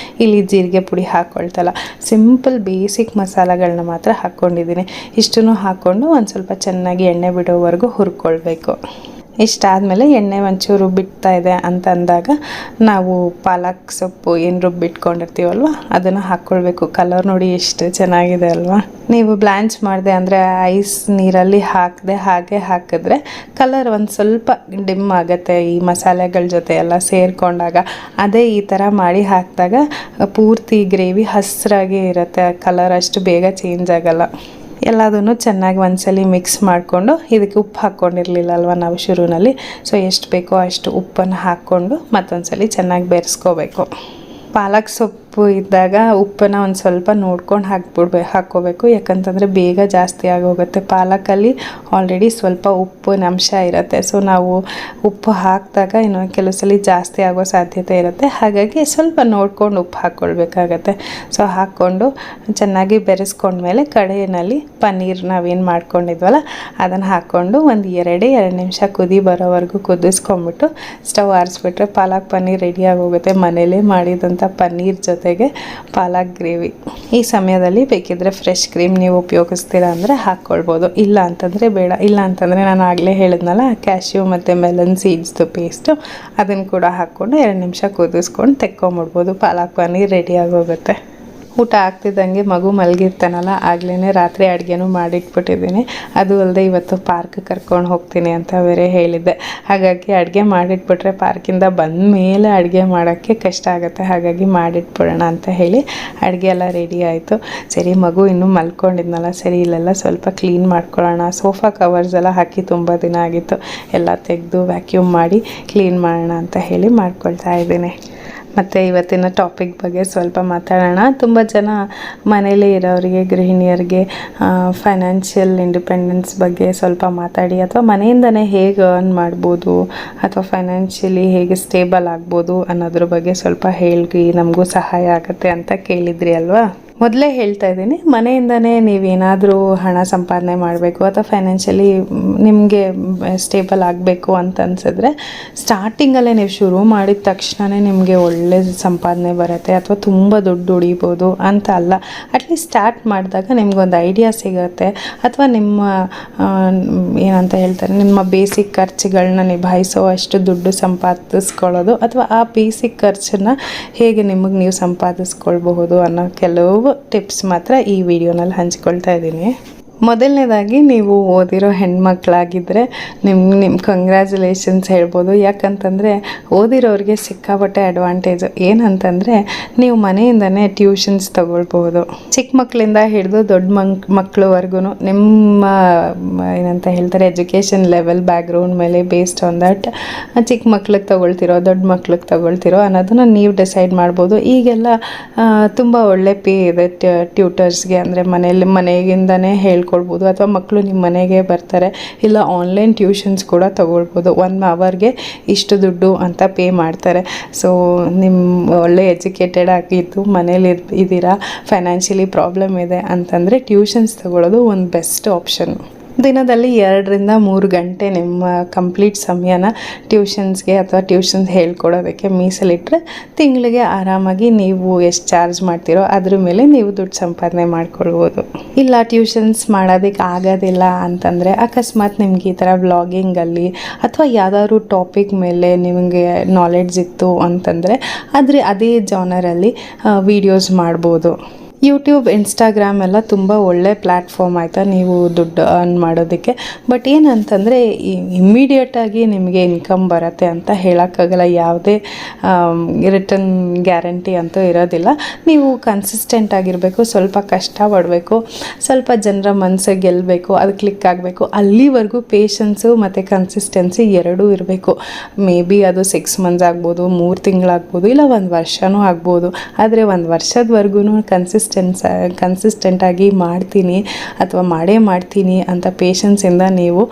ಇಲ್ಲಿ ಜೀರಿಗೆ ಪುಡಿ ಹಾಕ್ಕೊಳ್ತಲ್ಲ. ಸಿಂಪಲ್ ಬೇಸಿಕ್ ಮಸಾಲೆಗಳನ್ನ ಮಾತ್ರ ಹಾಕ್ಕೊಂಡಿದ್ದೀನಿ. ಇಷ್ಟನ್ನು ಹಾಕ್ಕೊಂಡು ಒಂದು ಸ್ವಲ್ಪ ಚೆನ್ನಾಗಿ ಎಣ್ಣೆ ಬಿಡೋವರೆಗೂ ಹುರ್ಕೊಳ್ಬೇಕು. ಇಷ್ಟಾದಮೇಲೆ ಎಣ್ಣೆ ಒಂಚೂರು ಬಿಡ್ತಾ ಇದೆ ಅಂತ ಅಂದಾಗ ನಾವು ಪಾಲಕ್ ಸೊಪ್ಪು ಏನು ರುಬ್ಬಿಟ್ಕೊಂಡಿರ್ತೀವಲ್ವ ಅದನ್ನು ಹಾಕ್ಕೊಳ್ಬೇಕು. ಕಲರ್ ನೋಡಿ ಎಷ್ಟು ಚೆನ್ನಾಗಿದೆ ಅಲ್ವಾ. ನೀವು ಬ್ಲ್ಯಾಂಚ್ ಮಾಡಿದೆ ಅಂದರೆ ಐಸ್ ನೀರಲ್ಲಿ ಹಾಕದೆ ಹಾಗೆ ಹಾಕಿದ್ರೆ ಕಲರ್ ಒಂದು ಸ್ವಲ್ಪ ಡಿಮ್ ಆಗುತ್ತೆ ಈ ಮಸಾಲೆಗಳ ಜೊತೆ ಎಲ್ಲ ಸೇರಿಕೊಂಡಾಗ. ಅದೇ ಈ ಥರ ಮಾಡಿ ಹಾಕಿದಾಗ ಪೂರ್ತಿ ಗ್ರೇವಿ ಹಸಿರಾಗಿ ಇರುತ್ತೆ, ಕಲರ್ ಅಷ್ಟು ಬೇಗ ಚೇಂಜ್ ಆಗಲ್ಲ. ಎಲ್ಲದನ್ನು ಚೆನ್ನಾಗಿ ಒಂದ್ಸಲಿ ಮಿಕ್ಸ್ ಮಾಡಿಕೊಂಡು, ಇದಕ್ಕೆ ಉಪ್ಪು ಹಾಕ್ಕೊಂಡಿರಲಿಲ್ಲ ಅಲ್ವ ನಾವು ಶುರುವಿನಲ್ಲಿ, ಸೊ ಎಷ್ಟು ಬೇಕೋ ಅಷ್ಟು ಉಪ್ಪನ್ನು ಹಾಕ್ಕೊಂಡು ಮತ್ತೊಂದ್ಸಲಿ ಚೆನ್ನಾಗಿ ಬೆರೆಸ್ಕೋಬೇಕು. ಪಾಲಕ್ ಸೊಪ್ಪು ಇದ್ದಾಗ ಉಪ್ಪನ್ನು ಒಂದು ಸ್ವಲ್ಪ ನೋಡ್ಕೊಂಡು ಹಾಕ್ಕೋಬೇಕು. ಯಾಕಂತಂದರೆ ಬೇಗ ಜಾಸ್ತಿ ಆಗೋಗುತ್ತೆ. ಪಾಲಕಲ್ಲಿ ಆಲ್ರೆಡಿ ಸ್ವಲ್ಪ ಉಪ್ಪಿನ ಅಂಶ ಇರುತ್ತೆ. ಸೊ ನಾವು ಉಪ್ಪು ಹಾಕಿದಾಗ ಇನ್ನೊಂದು ಕೆಲವು ಸಲ ಜಾಸ್ತಿ ಆಗೋ ಸಾಧ್ಯತೆ ಇರುತ್ತೆ. ಹಾಗಾಗಿ ಸ್ವಲ್ಪ ನೋಡ್ಕೊಂಡು ಉಪ್ಪು ಹಾಕ್ಕೊಳ್ಬೇಕಾಗತ್ತೆ. ಸೊ ಹಾಕ್ಕೊಂಡು ಚೆನ್ನಾಗಿ ಬೆರೆಸ್ಕೊಂಡ್ಮೇಲೆ ಕಡೆಯಲ್ಲಿ ಪನ್ನೀರ್ ನಾವೇನು ಮಾಡ್ಕೊಂಡಿದ್ವಲ್ಲ ಅದನ್ನು ಹಾಕ್ಕೊಂಡು ಒಂದು ಎರಡು ನಿಮಿಷ ಕುದಿ ಬರೋವರೆಗೂ ಕುದಿಸ್ಕೊಂಬಿಟ್ಟು ಸ್ಟವ್ ಆರಿಸ್ಬಿಟ್ರೆ ಪಾಲಕ್ ಪನ್ನೀರ್ ರೆಡಿಯಾಗಿ ಹೋಗುತ್ತೆ. ಮನೇಲೇ ಮಾಡಿದಂಥ ಪನ್ನೀರ್ ಜೊತೆಗೆ ಪಾಲಕ್ ಗ್ರೇವಿ. ಈ ಸಮಯದಲ್ಲಿ ಬೇಕಿದ್ರೆ ಫ್ರೆಶ್ ಕ್ರೀಮ್ ನೀವು ಉಪಯೋಗಿಸ್ತೀರಾ ಅಂದರೆ ಹಾಕ್ಕೊಳ್ಬೋದು, ಇಲ್ಲ ಅಂತಂದರೆ ಬೇಡ. ಇಲ್ಲ ಅಂತಂದರೆ ನಾನು ಆಗಲೇ ಹೇಳಿದ್ನಲ್ಲ ಕ್ಯಾಶ್ಯೂ ಮತ್ತು ಮೆಲನ್ ಸೀಡ್ಸ್ದು ಪೇಸ್ಟು ಅದನ್ನು ಕೂಡ ಹಾಕ್ಕೊಂಡು 2 ನಿಮಿಷ ಕುದಿಸ್ಕೊಂಡು ತೆಕ್ಕೊಂಬಿಡ್ಬೋದು. ಪಾಲಕ್ ಪನ್ನೀರ್ ರೆಡಿಯಾಗಿ ಹೋಗುತ್ತೆ. ಊಟ ಆಗ್ತಿದ್ದಂಗೆ ಮಗು ಮಲಗಿರ್ತಾನಲ್ಲ, ಆಗಲೇ ರಾತ್ರಿ ಅಡುಗೆನೂ ಮಾಡಿಟ್ಬಿಟ್ಟಿದ್ದೀನಿ. ಅದು ಅಲ್ಲದೆ ಇವತ್ತು ಪಾರ್ಕ್ ಕರ್ಕೊಂಡು ಹೋಗ್ತೀನಿ ಅಂತ ಬೇರೆ ಹೇಳಿದ್ದೆ. ಹಾಗಾಗಿ ಅಡುಗೆ ಮಾಡಿಟ್ಬಿಟ್ರೆ ಪಾರ್ಕಿಂದ ಬಂದ ಮೇಲೆ ಅಡುಗೆ ಮಾಡೋಕ್ಕೆ ಕಷ್ಟ ಆಗುತ್ತೆ. ಹಾಗಾಗಿ ಮಾಡಿಟ್ಬಿಡೋಣ ಅಂತ ಹೇಳಿ ಅಡುಗೆ ಎಲ್ಲ ರೆಡಿ ಆಯಿತು. ಸರಿ ಮಗು ಇನ್ನೂ ಮಲ್ಕೊಂಡಿದ್ನಲ್ಲ, ಸರಿ ಇಲ್ಲೆಲ್ಲ ಸ್ವಲ್ಪ ಕ್ಲೀನ್ ಮಾಡ್ಕೊಳ್ಳೋಣ. ಸೋಫಾ ಕವರ್ಸ್ ಎಲ್ಲ ಹಾಕಿ ತುಂಬ ದಿನ ಆಗಿತ್ತು, ಎಲ್ಲ ತೆಗೆದು ವ್ಯಾಕ್ಯೂಮ್ ಮಾಡಿ ಕ್ಲೀನ್ ಮಾಡೋಣ ಅಂತ ಹೇಳಿ ಮಾಡ್ಕೊಳ್ತಾ ಇದ್ದೀನಿ. ಮತ್ತು ಇವತ್ತಿನ ಟಾಪಿಕ್ ಬಗ್ಗೆ ಸ್ವಲ್ಪ ಮಾತಾಡೋಣ. ತುಂಬ ಜನ ಮನೇಲಿ ಇರೋರಿಗೆ, ಗೃಹಿಣಿಯರಿಗೆ ಫೈನಾನ್ಷಿಯಲ್ ಇಂಡಿಪೆಂಡೆನ್ಸ್ ಬಗ್ಗೆ ಸ್ವಲ್ಪ ಮಾತಾಡಿ, ಅಥವಾ ಮನೆಯಿಂದನೇ ಹೇಗೆ ಅರ್ನ್ ಮಾಡ್ಬೋದು ಅಥವಾ ಫೈನಾನ್ಷಿಯಲಿ ಹೇಗೆ ಸ್ಟೇಬಲ್ ಆಗ್ಬೋದು ಅನ್ನೋದ್ರ ಬಗ್ಗೆ ಸ್ವಲ್ಪ ಹೇಳಿ, ನಮಗೂ ಸಹಾಯ ಆಗುತ್ತೆ ಅಂತ ಕೇಳಿದ್ರಿ ಅಲ್ವಾ. ಮೊದಲೇ ಹೇಳ್ತಾ ಇದ್ದೀನಿ, ಮನೆಯಿಂದನೇ ನೀವೇನಾದರೂ ಹಣ ಸಂಪಾದನೆ ಮಾಡಬೇಕು ಅಥವಾ ಫೈನಾನ್ಷಿಯಲಿ ನಿಮಗೆ ಸ್ಟೇಬಲ್ ಆಗಬೇಕು ಅಂತ ಅನಿಸಿದ್ರೆ ಸ್ಟಾರ್ಟಿಂಗಲ್ಲೇ ನೀವು ಶುರು ಮಾಡಿದ ತಕ್ಷಣವೇ ನಿಮಗೆ ಒಳ್ಳೆ ಸಂಪಾದನೆ ಬರುತ್ತೆ ಅಥವಾ ತುಂಬ ದುಡ್ಡು ಉಳಿಬೋದು ಅಂತ ಅಲ್ಲ. ಅಟ್ಲೀಸ್ಟ್ ಸ್ಟಾರ್ಟ್ ಮಾಡಿದಾಗ ನಿಮ್ಗೊಂದು ಐಡಿಯಾ ಸಿಗುತ್ತೆ, ಅಥವಾ ನಿಮ್ಮ ಏನಂತ ಹೇಳ್ತಾರೆ, ನಿಮ್ಮ ಬೇಸಿಕ್ ಖರ್ಚುಗಳನ್ನ ನಿಭಾಯಿಸೋ ಅಷ್ಟು ದುಡ್ಡು ಸಂಪಾದಿಸ್ಕೊಳ್ಳೋದು, ಅಥವಾ ಆ ಬೇಸಿಕ್ ಖರ್ಚನ್ನು ಹೇಗೆ ನಿಮಗೆ ನೀವು ಸಂಪಾದಿಸ್ಕೊಳ್ಬಹುದು ಅನ್ನೋ ಕೆಲವು ಟಿಪ್ಸ್ ಮಾತ್ರ ಈ ವಿಡಿಯೋನಲ್ಲಿ ಹಂಚ್ಕೊಳ್ತಾ ಇದ್ದೀನಿ. ಮೊದಲನೇದಾಗಿ ನೀವು ಓದಿರೋ ಹೆಣ್ಮಕ್ಳಾಗಿದ್ದರೆ ನಿಮ್ಮ ಕಂಗ್ರ್ಯಾಚುಲೇಷನ್ಸ್ ಹೇಳ್ಬೋದು. ಯಾಕಂತಂದರೆ ಓದಿರೋರಿಗೆ ಸಿಕ್ಕಾಪಟ್ಟೆ ಅಡ್ವಾಂಟೇಜು. ಏನಂತಂದರೆ ನೀವು ಮನೆಯಿಂದನೇ ಟ್ಯೂಷನ್ಸ್ ತೊಗೊಳ್ಬೋದು. ಚಿಕ್ಕ ಮಕ್ಕಳಿಂದ ಹಿಡಿದು ದೊಡ್ಡ ಮಕ್ಕಳವರೆಗೂ ನಿಮ್ಮ ಏನಂತ ಹೇಳ್ತಾರೆ ಎಜುಕೇಷನ್ ಲೆವೆಲ್ ಬ್ಯಾಕ್ಗ್ರೌಂಡ್ ಮೇಲೆ ಬೇಸ್ಡ್ ಆನ್ ದಟ್ ಚಿಕ್ಕ ಮಕ್ಳಿಗೆ ತೊಗೊಳ್ತಿರೋ ದೊಡ್ಡ ಮಕ್ಳಿಗೆ ತೊಗೊಳ್ತಿರೋ ಅನ್ನೋದನ್ನು ನೀವು ಡಿಸೈಡ್ ಮಾಡ್ಬೋದು. ಈಗೆಲ್ಲ ತುಂಬ ಒಳ್ಳೆ ಪೇ ಇದೆ ಟ್ಯೂಟರ್ಸ್ಗೆ. ಅಂದರೆ ಮನೆಯಿಂದನೇ ಹೇಳ್ಕೊಳ್ಬೋದು, ಅಥವಾ ಮಕ್ಕಳು ನಿಮ್ಮ ಮನೆಗೆ ಬರ್ತಾರೆ, ಇಲ್ಲ ಆನ್ಲೈನ್ ಟ್ಯೂಷನ್ಸ್ ಕೂಡ ತೊಗೊಳ್ಬೋದು. 1 ಅವರ್ಗೆ ಇಷ್ಟು ದುಡ್ಡು ಅಂತ ಪೇ ಮಾಡ್ತಾರೆ. ಸೊ ನಿಮ್ಮ ಒಳ್ಳೆ ಎಜುಕೇಟೆಡ್ ಆಗಿದ್ದು ಮನೇಲಿ ಇದ್ದೀರಾ, ಫೈನಾನ್ಷಿಯಲಿ ಪ್ರಾಬ್ಲಮ್ ಇದೆ ಅಂತಂದರೆ ಟ್ಯೂಷನ್ಸ್ ತೊಗೊಳ್ಳೋದು ಒಂದು ಬೆಸ್ಟ್ ಆಪ್ಷನ್. ದಿನದಲ್ಲಿ 2 ರಿಂದ 3 ಗಂಟೆ ನಿಮ್ಮ ಕಂಪ್ಲೀಟ್ ಸಮಯನ ಟ್ಯೂಷನ್ಸ್ಗೆ ಅಥವಾ ಟ್ಯೂಷನ್ಸ್ ಹೇಳ್ಕೊಡೋದಕ್ಕೆ ಮೀಸಲಿಟ್ಟರೆ ತಿಂಗಳಿಗೆ ಆರಾಮಾಗಿ ನೀವು ಎಷ್ಟು ಚಾರ್ಜ್ ಮಾಡ್ತೀರೋ ಅದ್ರ ಮೇಲೆ ನೀವು ದುಡ್ಡು ಸಂಪಾದನೆ ಮಾಡ್ಕೊಳ್ಬೋದು. ಇಲ್ಲ ಟ್ಯೂಷನ್ಸ್ ಮಾಡೋದಕ್ಕೆ ಆಗೋದಿಲ್ಲ ಅಂತಂದರೆ ಅಕಸ್ಮಾತ್ ನಿಮ್ಗೆ ಈ ಥರ ವ್ಲಾಗಿಂಗಲ್ಲಿ ಅಥವಾ ಯಾವುದಾದ್ರು ಟಾಪಿಕ್ ಮೇಲೆ ನಿಮಗೆ ನಾಲೆಡ್ಜ್ ಇತ್ತು ಅಂತಂದರೆ ಅದೇ ಜಾನರಲ್ಲಿ ವೀಡಿಯೋಸ್ ಮಾಡ್ಬೋದು. ಯೂಟ್ಯೂಬ್, ಇನ್ಸ್ಟಾಗ್ರಾಮ್ ಎಲ್ಲ ತುಂಬ ಒಳ್ಳೆ ಪ್ಲ್ಯಾಟ್ಫಾರ್ಮ್ ಆಯಿತಾ ನೀವು ದುಡ್ಡು ಅರ್ನ್ ಮಾಡೋದಕ್ಕೆ. ಬಟ್ ಏನಂತಂದರೆ ಇಮ್ಮಿಡಿಯೇಟಾಗಿ ನಿಮಗೆ ಇನ್ಕಮ್ ಬರುತ್ತೆ ಅಂತ ಹೇಳೋಕ್ಕಾಗಲ್ಲ. ಯಾವುದೇ ರಿಟರ್ನ್ ಗ್ಯಾರಂಟಿ ಅಂತೂ ಇರೋದಿಲ್ಲ. ನೀವು ಕನ್ಸಿಸ್ಟೆಂಟ್ ಆಗಿರಬೇಕು, ಸ್ವಲ್ಪ ಕಷ್ಟಪಡಬೇಕು, ಸ್ವಲ್ಪ ಜನರ ಮನಸ್ಸಿಗೆ ಗೆಲ್ಲಬೇಕು, ಅದು ಕ್ಲಿಕ್ ಆಗಬೇಕು. ಅಲ್ಲಿವರೆಗೂ ಪೇಷನ್ಸು ಮತ್ತು ಕನ್ಸಿಸ್ಟೆನ್ಸಿ ಎರಡೂ ಇರಬೇಕು. ಮೇ ಬಿ ಅದು 6 ಮಂತ್ಸ್ ಆಗ್ಬೋದು, 3 ತಿಂಗಳಾಗ್ಬೋದು, ಇಲ್ಲ 1 ವರ್ಷವೂ ಆಗ್ಬೋದು. ಆದರೆ 1 ವರ್ಷದವರೆಗೂ ಕನ್ಸಿಸ್ಟೆಂಟಾಗಿ ಮಾಡ್ತೀನಿ ಅಥವಾ ಮಾಡೇ ಮಾಡ್ತೀನಿ ಅಂತ ಪೇಷನ್ಸಿಂದ ನೀವು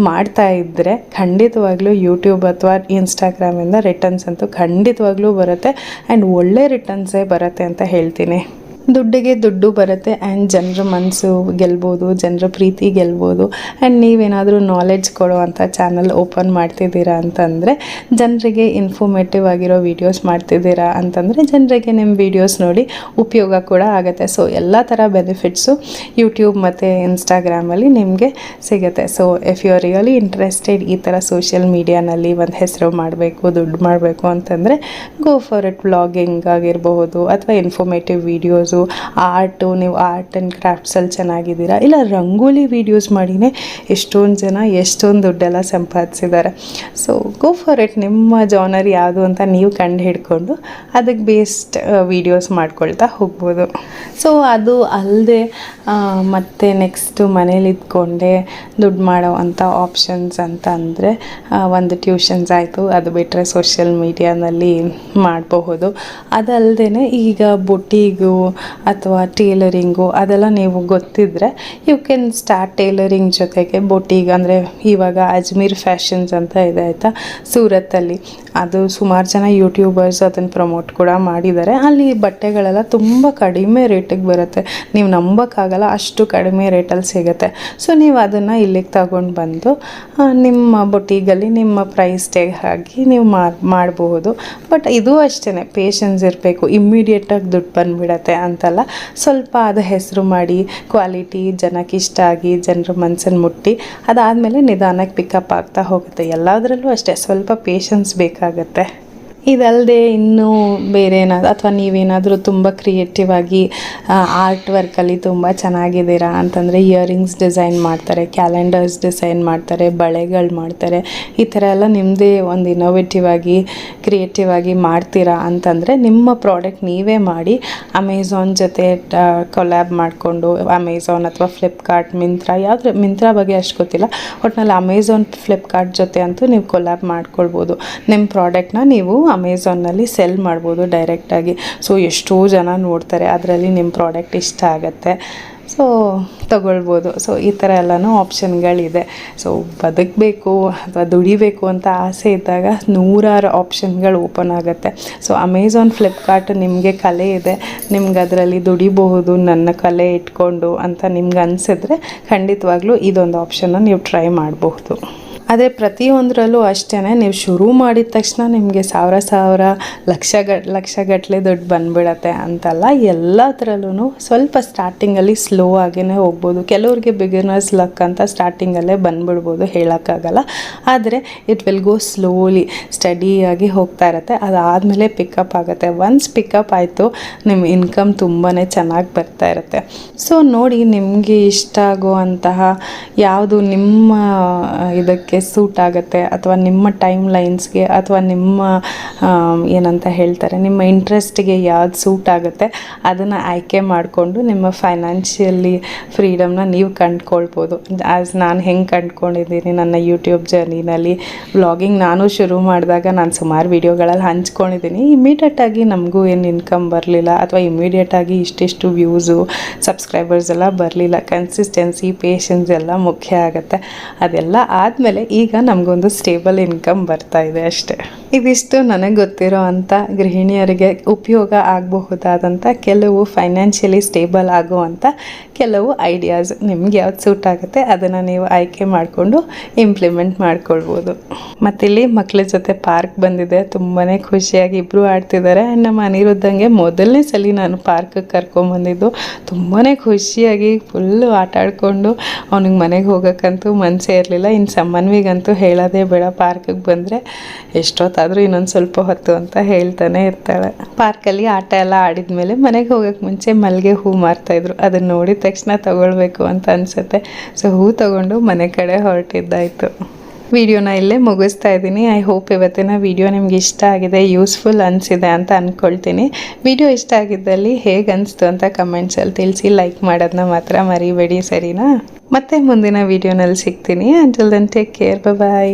ಮಾಡ್ತಾ ಇದ್ದರೆ ಖಂಡಿತವಾಗ್ಲೂ ಯೂಟ್ಯೂಬ್ ಅಥವಾ ಇನ್ಸ್ಟಾಗ್ರಾಮಿಂದ ರಿಟರ್ನ್ಸ್ ಅಂತೂ ಖಂಡಿತವಾಗ್ಲೂ ಬರುತ್ತೆ. ಆ್ಯಂಡ್ ಒಳ್ಳೆ ರಿಟರ್ನ್ಸೇ ಬರುತ್ತೆ ಅಂತ ಹೇಳ್ತೀನಿ. ದುಡ್ಡಿಗೆ ದುಡ್ಡು ಬರುತ್ತೆ ಆ್ಯಂಡ್ ಜನರ ಮನಸ್ಸು ಗೆಲ್ಬೋದು, ಜನರ ಪ್ರೀತಿ ಗೆಲ್ಬೋದು. ಆ್ಯಂಡ್ ನೀವೇನಾದರೂ ನಾಲೆಡ್ಜ್ ಕೊಡುವಂಥ ಚಾನಲ್ ಓಪನ್ ಮಾಡ್ತಿದ್ದೀರಾ ಅಂತಂದರೆ, ಜನರಿಗೆ ಇನ್ಫಾರ್ಮೇಟಿವ್ ಆಗಿರೋ ವೀಡಿಯೋಸ್ ಮಾಡ್ತಿದ್ದೀರಾ ಅಂತಂದರೆ ಜನರಿಗೆ ನಿಮ್ಮ ವೀಡಿಯೋಸ್ ನೋಡಿ ಉಪಯೋಗ ಕೂಡ ಆಗುತ್ತೆ. ಸೊ ಎಲ್ಲ ಥರ ಬೆನಿಫಿಟ್ಸು ಯೂಟ್ಯೂಬ್ ಮತ್ತು ಇನ್ಸ್ಟಾಗ್ರಾಮಲ್ಲಿ ನಿಮಗೆ ಸಿಗುತ್ತೆ. So if you are really interested ಈ ಥರ ಸೋಷಿಯಲ್ ಮೀಡಿಯಾನಲ್ಲಿ ಒಂದು ಹೆಸರು ಮಾಡಬೇಕು, ದುಡ್ಡು ಮಾಡಬೇಕು ಅಂತಂದರೆ ಗೋ ಫಾರ್ ಇಟ್. ವ್ಲಾಗಿಂಗ್ ಆಗಿರಬಹುದು ಅಥವಾ ಇನ್ಫಾರ್ಮೇಟಿವ್ ವೀಡಿಯೋಸ್, ಆರ್ಟು, ನೀವು ಆರ್ಟ್ ಆ್ಯಂಡ್ ಕ್ರಾಫ್ಟ್ಸಲ್ಲಿ ಚೆನ್ನಾಗಿದ್ದೀರಾ, ಇಲ್ಲ ರಂಗೋಲಿ ವೀಡಿಯೋಸ್ ಮಾಡಿನೇ ಎಷ್ಟೊಂದು ಜನ ಎಷ್ಟೊಂದು ದುಡ್ಡೆಲ್ಲ ಸಂಪಾದಿಸಿದ್ದಾರೆ. So go for it. ನಿಮ್ಮ ಜಾನರ್ ಯಾವುದು ಅಂತ ನೀವು ಕಂಡು ಹಿಡ್ಕೊಂಡು ಅದಕ್ಕೆ ಬೇಸ್ಡ್ ವೀಡಿಯೋಸ್ ಮಾಡ್ಕೊಳ್ತಾ ಹೋಗ್ಬೋದು. ಸೊ ಅದು ಅಲ್ಲದೆ ಮತ್ತು ನೆಕ್ಸ್ಟು ಮನೇಲಿ ಇದ್ಕೊಂಡೆ ದುಡ್ಡು ಮಾಡೋ ಅಂಥ ಆಪ್ಷನ್ಸ್ ಅಂತ ಅಂದರೆ ಒಂದು ಟ್ಯೂಷನ್ಸ್ ಆಯಿತು, ಅದು ಬಿಟ್ಟರೆ ಸೋಷಿಯಲ್ ಮೀಡಿಯಾನಲ್ಲಿ ಮಾಡಬಹುದು. ಅದಲ್ಲದೆ ಈಗ ಬೊಟಿಗು ಅಥವಾ ಟೇಲರಿಂಗು ಅದೆಲ್ಲ ನೀವು ಗೊತ್ತಿದ್ದರೆ ಯು ಕ್ಯಾನ್ ಸ್ಟಾರ್ಟ್ ಟೇಲರಿಂಗ್ ಜೊತೆಗೆ ಬೊಟಿಗ್. ಅಂದರೆ ಇವಾಗ ಅಜ್ಮೀರ್ ಫ್ಯಾಷನ್ಸ್ ಅಂತ ಇದೆ ಆಯಿತಾ, ಸೂರತ್ತಲ್ಲಿ. ಅದು ಸುಮಾರು ಜನ ಯೂಟ್ಯೂಬರ್ಸ್ ಅದನ್ನು ಪ್ರಮೋಟ್ ಕೂಡ ಮಾಡಿದ್ದಾರೆ. ಅಲ್ಲಿ ಬಟ್ಟೆಗಳೆಲ್ಲ ತುಂಬ ಕಡಿಮೆ ರೇಟಿಗೆ ಬರುತ್ತೆ, ನೀವು ನಂಬೋಕ್ಕಾಗಲ್ಲ, ಅಷ್ಟು ಕಡಿಮೆ ರೇಟಲ್ಲಿ ಸಿಗುತ್ತೆ. ಸೊ ನೀವು ಅದನ್ನು ಇಲ್ಲಿಗೆ ತಗೊಂಡು ಬಂದು ನಿಮ್ಮ ಬೊಟಿಗಲ್ಲಿ ನಿಮ್ಮ ಪ್ರೈಸ್ ಟ್ಯಾಗ್ ಹಾಕಿ ನೀವು ಮಾಡಬಹುದು. ಬಟ್ ಇದು ಅಷ್ಟೇ, ಪೇಷನ್ಸ್ ಇರಬೇಕು. ಇಮ್ಮಿಡಿಯೇಟಾಗಿ ದುಡ್ಡು ಬಂದುಬಿಡತ್ತೆ ಅಂತಲ್ಲ, ಸ್ವಲ್ಪ ಅದು ಹೆಸರು ಮಾಡಿ ಕ್ವಾಲಿಟಿ ಜನಕ್ಕೆ ಇಷ್ಟ ಆಗಿ ಜನರ ಮನಸ್ಸನ್ನು ಮುಟ್ಟಿ ಅದಾದಮೇಲೆ ನಿಧಾನಕ್ಕೆ ಪಿಕಪ್ ಆಗ್ತಾ ಹೋಗುತ್ತೆ. ಎಲ್ಲದರಲ್ಲೂ ಅಷ್ಟೇ, ಸ್ವಲ್ಪ ಪೇಷನ್ಸ್ ಬೇಕಾಗತ್ತೆ. ಇದಲ್ಲದೆ ಇನ್ನೂ ಬೇರೆ ಏನಾದರೂ ಅಥವಾ ನೀವೇನಾದರೂ ತುಂಬ ಕ್ರಿಯೇಟಿವ್ ಆಗಿ ಆರ್ಟ್ ವರ್ಕಲ್ಲಿ ತುಂಬ ಚೆನ್ನಾಗಿದ್ದೀರಾ ಅಂತಂದರೆ ಇಯರಿಂಗ್ಸ್ ಡಿಸೈನ್ ಮಾಡ್ತಾರೆ, ಕ್ಯಾಲೆಂಡರ್ಸ್ ಡಿಸೈನ್ ಮಾಡ್ತಾರೆ, ಬಳೆಗಳು ಮಾಡ್ತಾರೆ. ಈ ಥರ ಎಲ್ಲ ನಿಮ್ಮದೇ ಒಂದು ಇನೋವೇಟಿವ್ ಆಗಿ ಕ್ರಿಯೇಟಿವ್ ಆಗಿ ಮಾಡ್ತೀರಾ ಅಂತಂದರೆ ನಿಮ್ಮ ಪ್ರಾಡಕ್ಟ್ ನೀವೇ ಮಾಡಿ ಅಮೆಝಾನ್ ಜೊತೆ ಕೊಲ್ಯಾಬ್ ಮಾಡಿಕೊಂಡು, ಅಮೆಝಾನ್ ಅಥವಾ ಫ್ಲಿಪ್ಕಾರ್ಟ್, ಮಿಂತ್ರಾ ಬಗ್ಗೆ ಅಷ್ಟು ಗೊತ್ತಿಲ್ಲ, ಒಟ್ಟಿನಲ್ಲಿ ಅಮೆಝಾನ್ ಫ್ಲಿಪ್ಕಾರ್ಟ್ ಜೊತೆ ಅಂತೂ ನೀವು ಕೊಲ್ಯಾಬ್ ಮಾಡ್ಕೊಳ್ಬೋದು. ನಿಮ್ಮ ಪ್ರಾಡಕ್ಟ್ನ ನೀವು ಅಮೆಝಾನ್ನಲ್ಲಿ ಸೆಲ್ ಮಾಡ್ಬೋದು ಡೈರೆಕ್ಟಾಗಿ. ಸೊ ಎಷ್ಟೋ ಜನ ನೋಡ್ತಾರೆ, ಅದರಲ್ಲಿ ನಿಮ್ಮ ಪ್ರಾಡಕ್ಟ್ ಇಷ್ಟ ಆಗುತ್ತೆ, ಸೊ ತಗೊಳ್ಬೋದು. ಸೊ ಈ ಥರ ಎಲ್ಲನೂ ಆಪ್ಷನ್ಗಳಿದೆ. ಸೊ ಬದುಕಬೇಕು ಅಥವಾ ದುಡಿಬೇಕು ಅಂತ ಆಸೆ ಇದ್ದಾಗ ನೂರಾರು ಆಪ್ಷನ್ಗಳು ಓಪನ್ ಆಗುತ್ತೆ. ಸೊ ಅಮೆಝಾನ್, ಫ್ಲಿಪ್ಕಾರ್ಟ್ ನಿಮಗೆ ಕಲೆ ಇದೆ, ನಿಮ್ಗೆ ಅದರಲ್ಲಿ ದುಡಿಬಹುದು ನನ್ನ ಕಲೆ ಇಟ್ಕೊಂಡು ಅಂತ ನಿಮ್ಗೆ ಅನಿಸಿದ್ರೆ ಖಂಡಿತವಾಗ್ಲೂ ಇದೊಂದು ಆಪ್ಷನ್ನ ನೀವು ಟ್ರೈ ಮಾಡಬಹುದು. ಆದರೆ ಪ್ರತಿಯೊಂದರಲ್ಲೂ ಅಷ್ಟೇ, ನೀವು ಶುರು ಮಾಡಿದ ತಕ್ಷಣ ನಿಮಗೆ ಸಾವಿರ ಲಕ್ಷಗಟ್ಟಲೆ ದುಡ್ಡು ಬಂದುಬಿಡತ್ತೆ ಅಂತಲ್ಲ. ಎಲ್ಲದರಲ್ಲೂ ಸ್ವಲ್ಪ ಸ್ಟಾರ್ಟಿಂಗಲ್ಲಿ ಸ್ಲೋ ಆಗಿಯೇ ಹೋಗ್ಬೋದು. ಕೆಲವ್ರಿಗೆ ಬಿಗಿನರ್ಸ್ ಲಕ್ ಅಂತ ಸ್ಟಾರ್ಟಿಂಗಲ್ಲೇ ಬಂದುಬಿಡ್ಬೋದು, ಹೇಳೋಕ್ಕಾಗಲ್ಲ. ಆದರೆ ಇಟ್ ವಿಲ್ ಗೋ ಸ್ಲೋಲಿ, ಸ್ಟಡಿಯಾಗಿ ಹೋಗ್ತಾ ಇರುತ್ತೆ. ಅದಾದಮೇಲೆ ಪಿಕಪ್ ಆಗುತ್ತೆ. ಒನ್ಸ್ ಪಿಕಪ್ ಆಯಿತು ನಿಮ್ಮ ಇನ್ಕಮ್ ತುಂಬಾ ಚೆನ್ನಾಗಿ ಬರ್ತಾ ಇರುತ್ತೆ. ಸೊ ನೋಡಿ, ನಿಮಗೆ ಇಷ್ಟ ಆಗುವಂತಹ ಯಾವುದು ನಿಮ್ಮ ಇದಕ್ಕೆ ಸೂಟ್ ಆಗುತ್ತೆ ಅಥವಾ ನಿಮ್ಮ ಟೈಮ್ ಲೈನ್ಸ್ಗೆ ಅಥವಾ ನಿಮ್ಮ ಏನಂತ ಹೇಳ್ತಾರೆ ನಿಮ್ಮ ಇಂಟ್ರೆಸ್ಟ್ಗೆ ಯಾವ್ದು ಸೂಟ್ ಆಗುತ್ತೆ ಅದನ್ನು ಆಯ್ಕೆ ಮಾಡಿಕೊಂಡು ನಿಮ್ಮ ಫೈನಾನ್ಷಿಯಲಿ ಫ್ರೀಡಮ್ನ ನೀವು ಕಂಡುಕೊಳ್ಬೋದು. ಆ್ಯಸ್ ನಾನು ಹೆಂಗೆ ಕಂಡುಕೊಂಡಿದ್ದೀನಿ ನನ್ನ ಯೂಟ್ಯೂಬ್ ಜರ್ನಿನಲ್ಲಿ. ವ್ಲಾಗಿಂಗ್ ನಾನು ಶುರು ಮಾಡಿದಾಗ ನಾನು ಸುಮಾರು ವೀಡಿಯೋಗಳಲ್ಲಿ ಹಂಚ್ಕೊಂಡಿದ್ದೀನಿ. ಇಮಿಡಿಯೇಟಾಗಿ ನಮಗೂ ಏನು ಇನ್ಕಮ್ ಬರಲಿಲ್ಲ ಅಥವಾ ಇಮಿಡಿಯೇಟಾಗಿ ಇಷ್ಟಿಷ್ಟು ವ್ಯೂಸು ಸಬ್ಸ್ಕ್ರೈಬರ್ಸ್ ಎಲ್ಲ ಬರಲಿಲ್ಲ. ಕನ್ಸಿಸ್ಟೆನ್ಸಿ, ಪೇಷನ್ಸ್ ಎಲ್ಲ ಮುಖ್ಯ ಆಗುತ್ತೆ. ಅದೆಲ್ಲ ಆದಮೇಲೆ ಈಗ ನಮಗೊಂದು ಸ್ಟೇಬಲ್ ಇನ್ಕಮ್ ಬರ್ತಾ ಇದೆ ಅಷ್ಟೇ. ಇದಿಷ್ಟು ನನಗೆ ಗೊತ್ತಿರೋ ಅಂಥ ಗೃಹಿಣಿಯರಿಗೆ ಉಪಯೋಗ ಆಗಬಹುದಾದಂಥ ಕೆಲವು ಫೈನಾನ್ಷಿಯಲಿ ಸ್ಟೇಬಲ್ ಆಗುವಂಥ ಕೆಲವು ಐಡಿಯಾಸ್. ನಿಮ್ಗೆ ಯಾವ್ದು ಸೂಟ್ ಆಗುತ್ತೆ ಅದನ್ನು ನೀವು ಆಯ್ಕೆ ಮಾಡಿಕೊಂಡು ಇಂಪ್ಲಿಮೆಂಟ್ ಮಾಡ್ಕೊಳ್ಬೋದು. ಮತ್ತಿಲ್ಲಿ ಮಕ್ಕಳ ಜೊತೆ ಪಾರ್ಕ್ ಬಂದಿದೆ, ತುಂಬಾ ಖುಷಿಯಾಗಿ ಇಬ್ಬರು ಆಡ್ತಿದ್ದಾರೆ. ನಮ್ಮ ಅನಿರುದ್ಧಂಗೆ ಮೊದಲನೇ ಸಲ ನಾನು ಪಾರ್ಕಿಗೆ ಕರ್ಕೊಂಬಂದಿದ್ದು. ತುಂಬಾ ಖುಷಿಯಾಗಿ ಫುಲ್ಲು ಆಟ ಆಡಿಕೊಂಡು ಅವ್ನಿಗೆ ಮನೆಗೆ ಹೋಗೋಕ್ಕಂತೂ ಮನಸ್ಸೇ ಇರಲಿಲ್ಲ. ಇನ್ನು ಸಮ್ಮನ್ ತನ್ವಿಗಂತೂ ಹೇಳೋದೇ ಬೇಡ, ಪಾರ್ಕಿಗೆ ಬಂದರೆ ಎಷ್ಟೊತ್ತಾದರೂ ಇನ್ನೊಂದು ಸ್ವಲ್ಪ ಹೊತ್ತು ಅಂತ ಹೇಳ್ತಾನೆ ಇರ್ತಾಳೆ. ಪಾರ್ಕಲ್ಲಿ ಆಟ ಎಲ್ಲ ಆಡಿದ್ಮೇಲೆ ಮನೆಗೆ ಹೋಗೋಕ್ಕೆ ಮುಂಚೆ ಮಲ್ಲಿಗೆ ಹೂ ಮಾರ್ತಾಯಿದ್ರು. ಅದನ್ನು ನೋಡಿದ ತಕ್ಷಣ ತೊಗೊಳ್ಬೇಕು ಅಂತ ಅನಿಸುತ್ತೆ. ಸೊ ಹೂ ತೊಗೊಂಡು ಮನೆ ಕಡೆ ಹೊರಟಿದ್ದಾಯಿತು. ವಿಡಿಯೋನ ಇಲ್ಲೇ ಮುಗಿಸ್ತಾ ಇದ್ದೀನಿ. ಐ ಹೋಪ್ ಇವತ್ತಿನ ವಿಡಿಯೋ ನಿಮ್ಗೆ ಇಷ್ಟ ಆಗಿದೆ, ಯೂಸ್ಫುಲ್ ಅನಿಸಿದೆ ಅಂತ ಅಂದ್ಕೊಳ್ತೀನಿ. ವಿಡಿಯೋ ಇಷ್ಟ ಆಗಿದ್ದಲ್ಲಿ ಹೇಗೆ ಅನಿಸ್ತು ಅಂತ ಕಮೆಂಟ್ಸಲ್ಲಿ ತಿಳಿಸಿ, ಲೈಕ್ ಮಾಡೋದನ್ನ ಮಾತ್ರ ಮರಿಬೇಡಿ, ಸರಿನಾ? ಮತ್ತೆ ಮುಂದಿನ ವಿಡಿಯೋನಲ್ಲಿ ಸಿಗ್ತೀನಿ. ಅಂಟಿಲ್ ದೆನ್ ಟೇಕ್ ಕೇರ್, ಬಾಯ್.